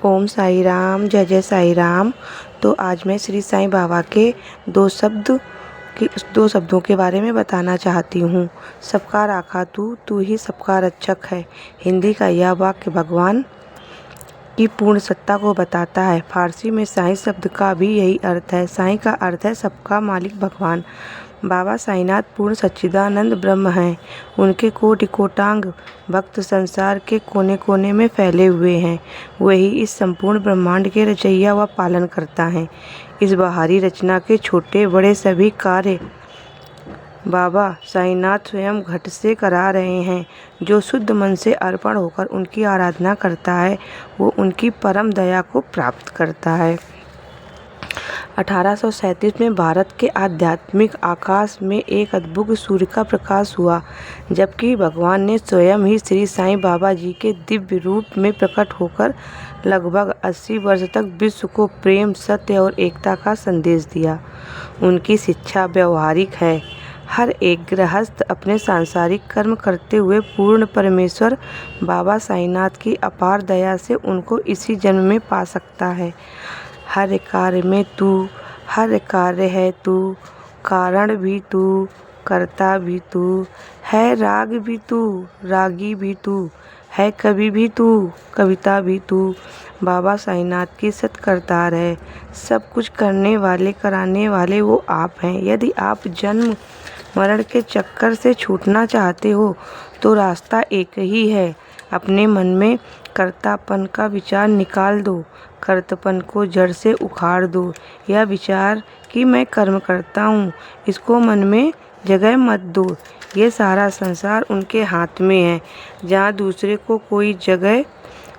ओम साई राम, जय जय साई राम। तो आज मैं श्री साईं बाबा के दो शब्दों के बारे में बताना चाहती हूँ। सबका राखा तू ही सबका रक्षक है। हिंदी का यह वाक्य भगवान की पूर्ण सत्ता को बताता है। फारसी में साईं शब्द का भी यही अर्थ है। साईं का अर्थ है सबका मालिक भगवान। बाबा साईंनाथ पूर्ण सच्चिदानंद ब्रह्म हैं। उनके कोटि कोटांग भक्त संसार के कोने कोने में फैले हुए हैं। वही इस संपूर्ण ब्रह्मांड के रचयिता व पालन करता है। इस बाहरी रचना के छोटे बड़े सभी कार्य बाबा साईंनाथ स्वयं घट से करा रहे हैं। जो शुद्ध मन से अर्पण होकर उनकी आराधना करता है वो उनकी परम दया को प्राप्त करता है। 1837 में भारत के आध्यात्मिक आकाश में एक अद्भुत सूर्य का प्रकाश हुआ, जबकि भगवान ने स्वयं ही श्री साईं बाबा जी के दिव्य रूप में प्रकट होकर लगभग 80 वर्ष तक विश्व को प्रेम, सत्य और एकता का संदेश दिया। उनकी शिक्षा व्यवहारिक है। हर एक गृहस्थ अपने सांसारिक कर्म करते हुए पूर्ण परमेश्वर बाबा साईंनाथ की अपार दया से उनको इसी जन्म में पा सकता है। हर कार्य में तू, हर कार्य है तू, कारण भी तू, करता भी तू, है राग भी तू, रागी भी तू, है कवि भी तू, कविता भी तू। बाबा साईंनाथ की सत्कर्तार है। सब कुछ करने वाले, कराने वाले वो आप हैं। यदि आप जन्म मरण के चक्कर से छूटना चाहते हो तो रास्ता एक ही है। अपने मन में कर्तापन का विचार निकाल दो। कर्तपन को जड़ से उखाड़ दो। यह विचार कि मैं कर्म करता हूँ, इसको मन में जगह मत दो। ये सारा संसार उनके हाथ में है, जहाँ दूसरे को कोई जगह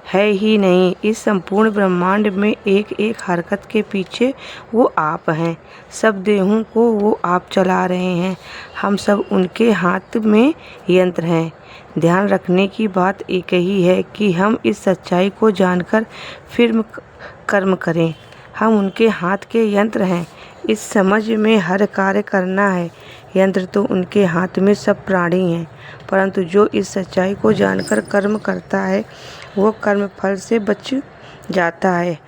है ही नहीं। इस संपूर्ण ब्रह्मांड में एक एक हरकत के पीछे वो आप हैं। सब देहों को वो आप चला रहे हैं। हम सब उनके हाथ में यंत्र हैं। ध्यान रखने की बात एक ही है कि हम इस सच्चाई को जानकर फिर कर्म करें। हम उनके हाथ के यंत्र हैं। इस समझ में हर कार्य करना है। यंत्र तो उनके हाथ में सब प्राणी हैं, परंतु जो इस सच्चाई को जानकर कर्म करता है वो कर्म फल से बच जाता है।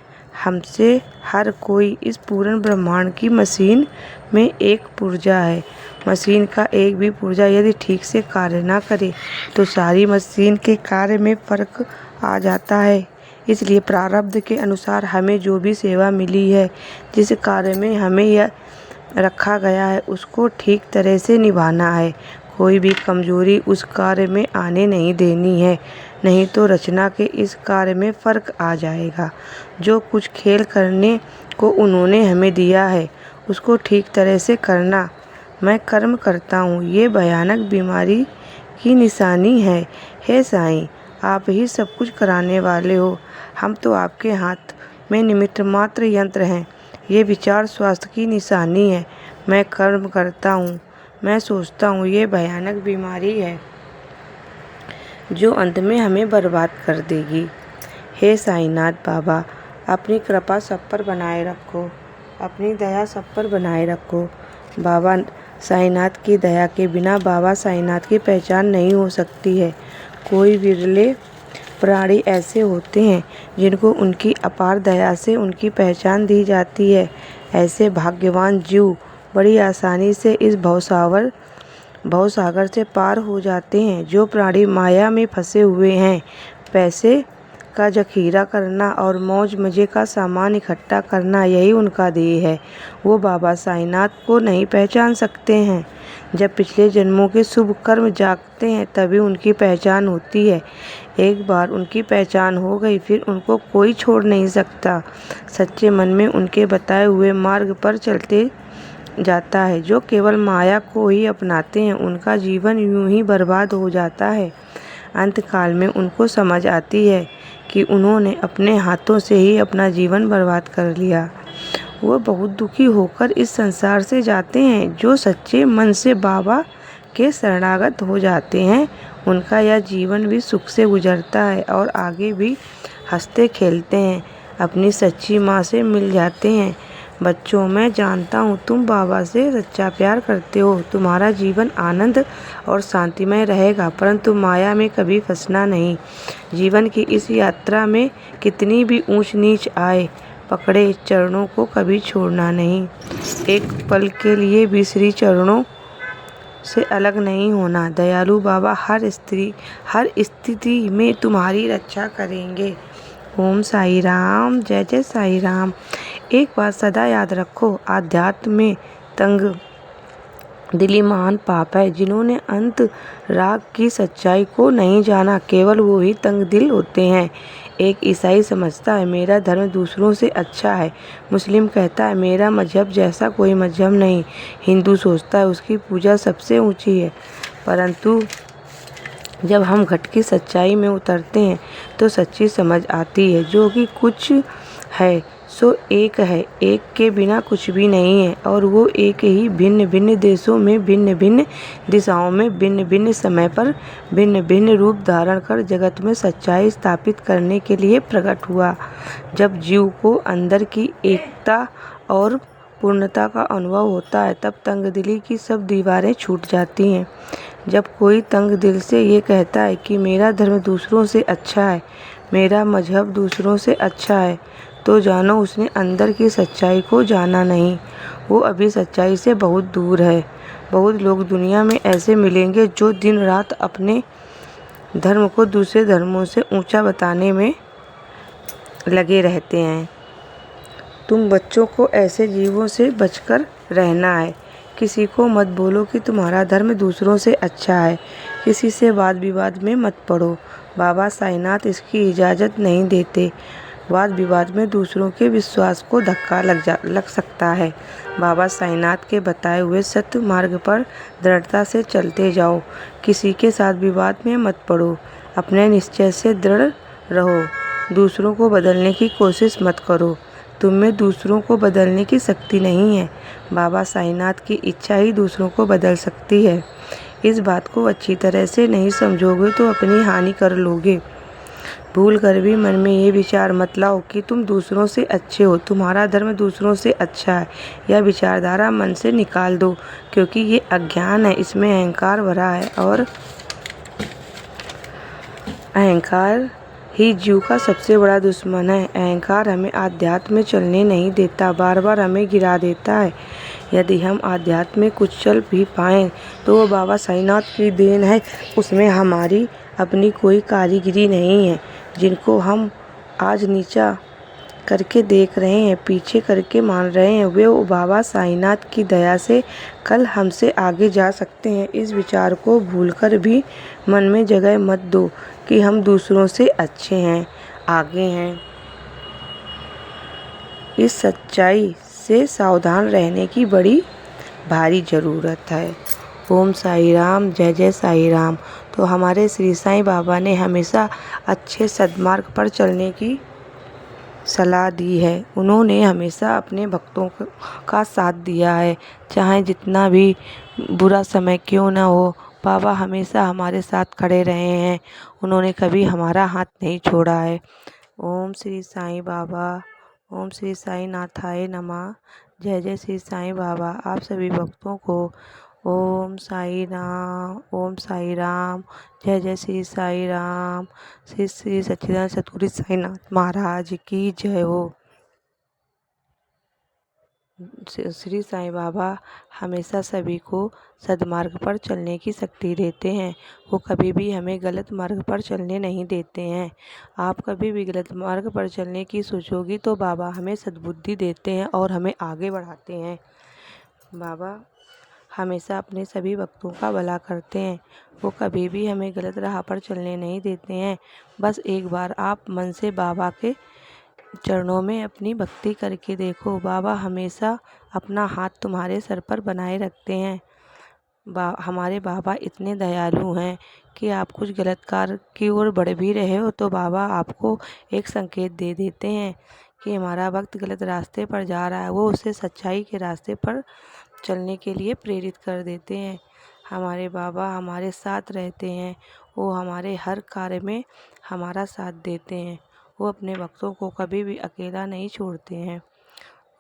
हमसे हर कोई इस पूर्ण ब्रह्मांड की मशीन में एक पुर्जा है। मशीन का एक भी पुर्जा यदि ठीक से कार्य ना करे तो सारी मशीन के कार्य में फर्क आ जाता है। इसलिए प्रारब्ध के अनुसार हमें जो भी सेवा मिली है, जिस कार्य में हमें यह रखा गया है, उसको ठीक तरह से निभाना है। कोई भी कमजोरी उस कार्य में आने नहीं देनी है, नहीं तो रचना के इस कार्य में फर्क आ जाएगा। जो कुछ खेल करने को उन्होंने हमें दिया है उसको ठीक तरह से करना। मैं कर्म करता हूँ, ये भयानक बीमारी की निशानी है। हे साईं, आप ही सब कुछ कराने वाले हो। हम तो आपके हाथ में निमित्त मात्र यंत्र हैं। ये विचार स्वास्थ्य की निशानी है। मैं कर्म करता हूँ, मैं सोचता हूँ, ये भयानक बीमारी है जो अंत में हमें बर्बाद कर देगी। हे साईंनाथ बाबा, अपनी कृपा सब पर बनाए रखो, अपनी दया सब पर बनाए रखो। बाबा साईंनाथ की दया के बिना बाबा साईंनाथ की पहचान नहीं हो सकती है। कोई विरले प्राणी ऐसे होते हैं जिनको उनकी अपार दया से उनकी पहचान दी जाती है। ऐसे भाग्यवान जीव बड़ी आसानी से इस भवसागर से पार हो जाते हैं। जो प्राणी माया में फंसे हुए हैं, पैसे का जखीरा करना और मौज मजे का सामान इकट्ठा करना, यही उनका ध्येय है। वो बाबा साईंनाथ को नहीं पहचान सकते हैं। जब पिछले जन्मों के शुभ कर्म जागते हैं तभी उनकी पहचान होती है। एक बार उनकी पहचान हो गई फिर उनको कोई छोड़ नहीं सकता। सच्चे मन में उनके बताए हुए मार्ग पर चलते जाता है। जो केवल माया को ही अपनाते हैं उनका जीवन यूं ही बर्बाद हो जाता है। अंत काल में उनको समझ आती है कि उन्होंने अपने हाथों से ही अपना जीवन बर्बाद कर लिया। वो बहुत दुखी होकर इस संसार से जाते हैं। जो सच्चे मन से बाबा के शरणागत हो जाते हैं उनका यह जीवन भी सुख से गुजरता है और आगे भी हंसते खेलते हैं। अपनी सच्ची माँ से मिल जाते हैं। बच्चों, मैं जानता हूँ तुम बाबा से सच्चा प्यार करते हो। तुम्हारा जीवन आनंद और शांतिमय रहेगा, परंतु माया में कभी फंसना नहीं। जीवन की इस यात्रा में कितनी भी ऊंच नीच आए, पकड़े चरणों को कभी छोड़ना नहीं। एक पल के लिए भी श्री चरणों से अलग नहीं होना। दयालु बाबा हर स्थिति में तुम्हारी रक्षा करेंगे। ओम साई राम। जय जय साई राम। एक बात सदा याद रखो, आध्यात्म में तंग दिली महान पाप है। जिन्होंने अंत राग की सच्चाई को नहीं जाना, केवल वो ही तंग दिल होते हैं। एक ईसाई समझता है मेरा धर्म दूसरों से अच्छा है। मुस्लिम कहता है मेरा मजहब जैसा कोई मजहब नहीं। हिंदू सोचता है उसकी पूजा सबसे ऊंची है। परंतु जब हम घट की सच्चाई में उतरते हैं तो सच्ची समझ आती है, जो कि कुछ है सो एक है, एक के बिना कुछ भी नहीं है। और वो एक ही भिन्न भिन्न देशों में, भिन्न भिन्न दिशाओं में, भिन्न भिन्न समय पर भिन्न भिन्न रूप धारण कर जगत में सच्चाई स्थापित करने के लिए प्रकट हुआ। जब जीव को अंदर की एकता और पूर्णता का अनुभव होता है, तब तंगदिली की सब दीवारें छूट जाती हैं। जब कोई तंग दिल से ये कहता है कि मेरा धर्म दूसरों से अच्छा है, मेरा मजहब दूसरों से अच्छा है, तो जानो उसने अंदर की सच्चाई को जाना नहीं। वो अभी सच्चाई से बहुत दूर है। बहुत लोग दुनिया में ऐसे मिलेंगे जो दिन रात अपने धर्म को दूसरे धर्मों से ऊंचा बताने में लगे रहते हैं। तुम बच्चों को ऐसे जीवों से बचकर रहना है। किसी को मत बोलो कि तुम्हारा धर्म दूसरों से अच्छा है। किसी से वाद विवाद में मत पड़ो। बाबा साईनाथ इसकी इजाज़त नहीं देते। वाद विवाद में दूसरों के विश्वास को धक्का लग सकता है। बाबा साईनाथ के बताए हुए सत्य मार्ग पर दृढ़ता से चलते जाओ। किसी के साथ विवाद में मत पड़ो। अपने निश्चय से दृढ़ रहो। दूसरों को बदलने की कोशिश मत करो। तुम में दूसरों को बदलने की शक्ति नहीं है। बाबा साईनाथ की इच्छा ही दूसरों को बदल सकती है। इस बात को अच्छी तरह से नहीं समझोगे तो अपनी हानि कर लोगे। भूल कर भी मन में ये विचार मत लाओ कि तुम दूसरों से अच्छे हो, तुम्हारा धर्म दूसरों से अच्छा है। यह विचारधारा मन से निकाल दो, क्योंकि ये अज्ञान है, इसमें अहंकार भरा है और अहंकार ही जीव का सबसे बड़ा दुश्मन है। अहंकार हमें आध्यात्म में चलने नहीं देता, बार बार हमें गिरा देता है। यदि हम आध्यात्म में कुछ चल भी पाएँ तो वो बाबा साईनाथ की देन है, उसमें हमारी अपनी कोई कारीगरी नहीं है। जिनको हम आज नीचा करके देख रहे हैं, पीछे करके मान रहे हैं, वे बाबा साईनाथ की दया से कल हमसे आगे जा सकते हैं। इस विचार को भूलकर भी मन में जगह मत दो कि हम दूसरों से अच्छे हैं, आगे हैं। इस सच्चाई से सावधान रहने की बड़ी भारी ज़रूरत है। ओम साई राम। जय जय साई राम। तो हमारे श्री साईं बाबा ने हमेशा अच्छे सद्मार्ग पर चलने की सलाह दी है। उन्होंने हमेशा अपने भक्तों का साथ दिया है, चाहे जितना भी बुरा समय क्यों ना हो। बाबा हमेशा हमारे साथ खड़े रहे हैं, उन्होंने कभी हमारा हाथ नहीं छोड़ा है। ओम श्री साईं बाबा। ओम श्री साईं नाथाय नमः। जय जय श्री साईं बाबा। आप सभी भक्तों को ओम साई राम। ओम साई राम। जय जय श्री साई राम। श्री श्री सच्चिदानंद सतगुरु साईनाथ महाराज की जय हो। श्री साईं बाबा हमेशा सभी को सद्मार्ग पर चलने की शक्ति देते हैं। वो कभी भी हमें गलत मार्ग पर चलने नहीं देते हैं। आप कभी भी गलत मार्ग पर चलने की सोचोगी तो बाबा हमें सद्बुद्धि देते हैं और हमें आगे बढ़ाते हैं। बाबा हमेशा अपने सभी भक्तों का भला करते हैं। वो कभी भी हमें गलत राह पर चलने नहीं देते हैं। बस एक बार आप मन से बाबा के चरणों में अपनी भक्ति करके देखो। बाबा हमेशा अपना हाथ तुम्हारे सर पर बनाए रखते हैं। हमारे बाबा इतने दयालु हैं कि आप कुछ गलत कार्य की ओर बढ़ भी रहे हो तो बाबा आपको एक संकेत दे देते हैं कि हमारा भक्त गलत रास्ते पर जा रहा है। वो उसे सच्चाई के रास्ते पर चलने के लिए प्रेरित कर देते हैं। हमारे बाबा हमारे साथ रहते हैं। वो हमारे हर कार्य में हमारा साथ देते हैं। वो अपने भक्तों को कभी भी अकेला नहीं छोड़ते हैं।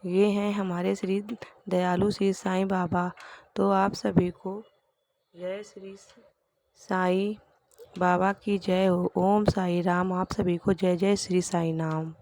ये हैं हमारे श्री दयालु श्री साईं बाबा। तो आप सभी को जय श्री साईं बाबा की जय हो। ओम साई राम। आप सभी को जय जय श्री साईं नाम।